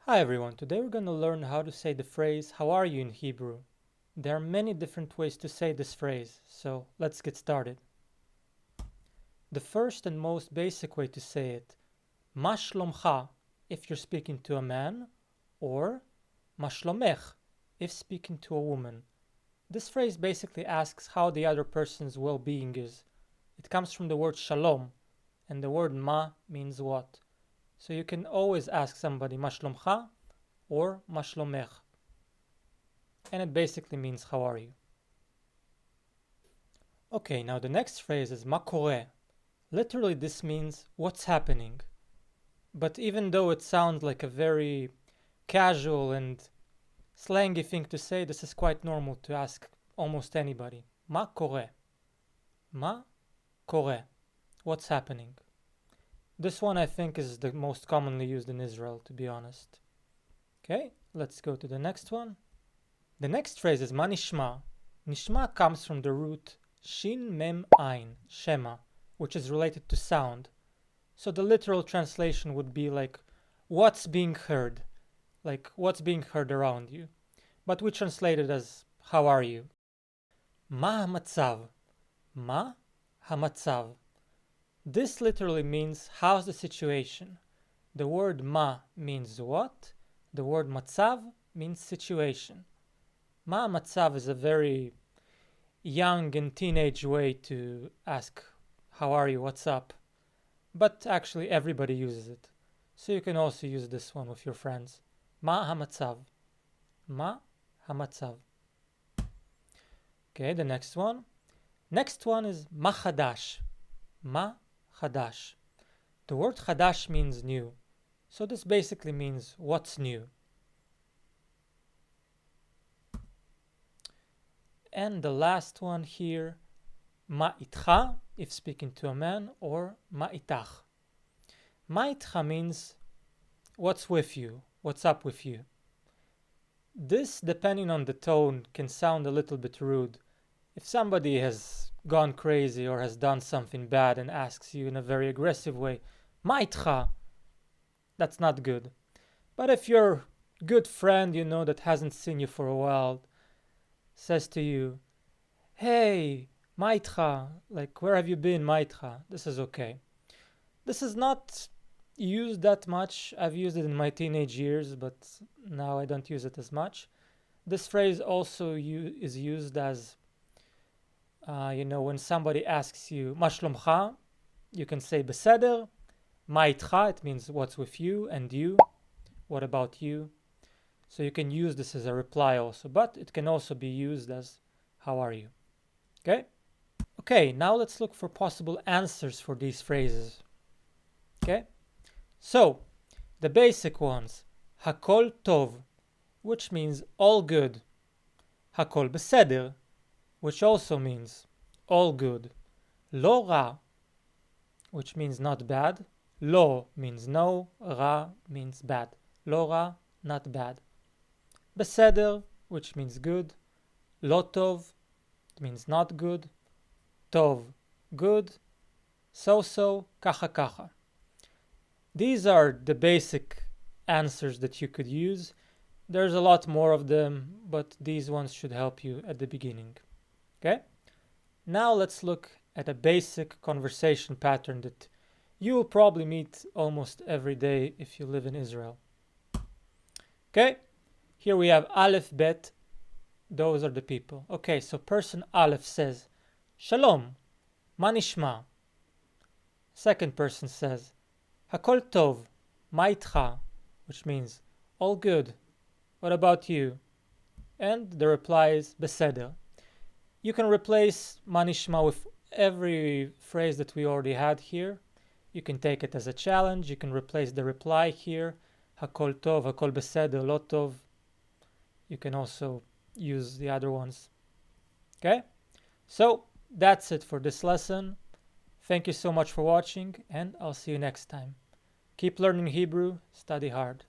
Hi everyone, today we're going to learn how to say the phrase "How are you" in Hebrew. There are many different ways to say this phrase, so let's get started. The first and most basic way to say it, Ma shlomcha, if you're speaking to a man, or Ma shlomech, if speaking to a woman. This phrase basically asks how the other person's well-being is. It comes from the word shalom, and the word ma means what. So you can always ask somebody Ma shlomcha or Ma shlomech, and it basically means how are you. Okay, now the next phrase is Ma kore. Literally this means what's happening. But even though it sounds like a very casual and slangy thing to say, this is quite normal to ask almost anybody. Ma kore. Ma kore. What's happening? This one I think is the most commonly used in Israel, to be honest. Okay, let's go to the next one. The next phrase is Ma nishma. Nishma comes from the root shin mem ein, shema, which is related to sound. So the literal translation would be like what's being heard, like what's being heard around you. But we translate it as how are you? Ma hamatzav. Ma hamatzav. This literally means how's the situation. The word ma means what? The word matzav means situation. Ma matzav is a very young and teenage way to ask how are you, what's up. But actually everybody uses it. So you can also use this one with your friends. Ma hamatzav. Ma hamatzav. Okay, the next one. Next one is ma chadash. Ma chadash. The word chadash means new. So this basically means what's new. And the last one here, ma itcha, if speaking to a man, or ma itach. Ma itcha means what's with you, what's up with you. This, depending on the tone, can sound a little bit rude. If somebody has gone crazy or has done something bad and asks you in a very aggressive way, ma itcha, that's not good. But if your good friend, that hasn't seen you for a while, says to you, hey, ma itcha, like where have you been, ma itcha, this is okay. This is not used that much. I've used it in my teenage years, but now I don't use it as much. This phrase also is used as, when somebody asks you, ma shlomcha, you can say beseder. Ma itcha, it means what's with you, and you, what about you? So you can use this as a reply also, but it can also be used as how are you? Okay? Okay, now let's look for possible answers for these phrases. Okay? So, the basic ones. Hakol tov, which means all good. Hakol beseder, which also means all good. Lo ra, which means not bad. Lo means no, ra means bad. Lo ra, not bad. Beseder, which means good. Lo tov, it means not good. Tov, good. So-so, kacha kacha. These are the basic answers that you could use. There's a lot more of them, but these ones should help you at the beginning. Okay? Now let's look at a basic conversation pattern that you will probably meet almost every day if you live in Israel. Okay? Here we have Aleph, Bet. Those are the people. Okay, so person Aleph says, Shalom, ma nishma. Second person says, Hakol tov, ma itcha, which means all good. What about you? And the reply is beseder. You can replace ma nishma with every phrase that we already had here. You can take it as a challenge. You can replace the reply here. Hakol tov, hakol beseder, lo tov. You can also use the other ones. Okay? So that's it for this lesson. Thank you so much for watching, and I'll see you next time. Keep learning Hebrew, study hard.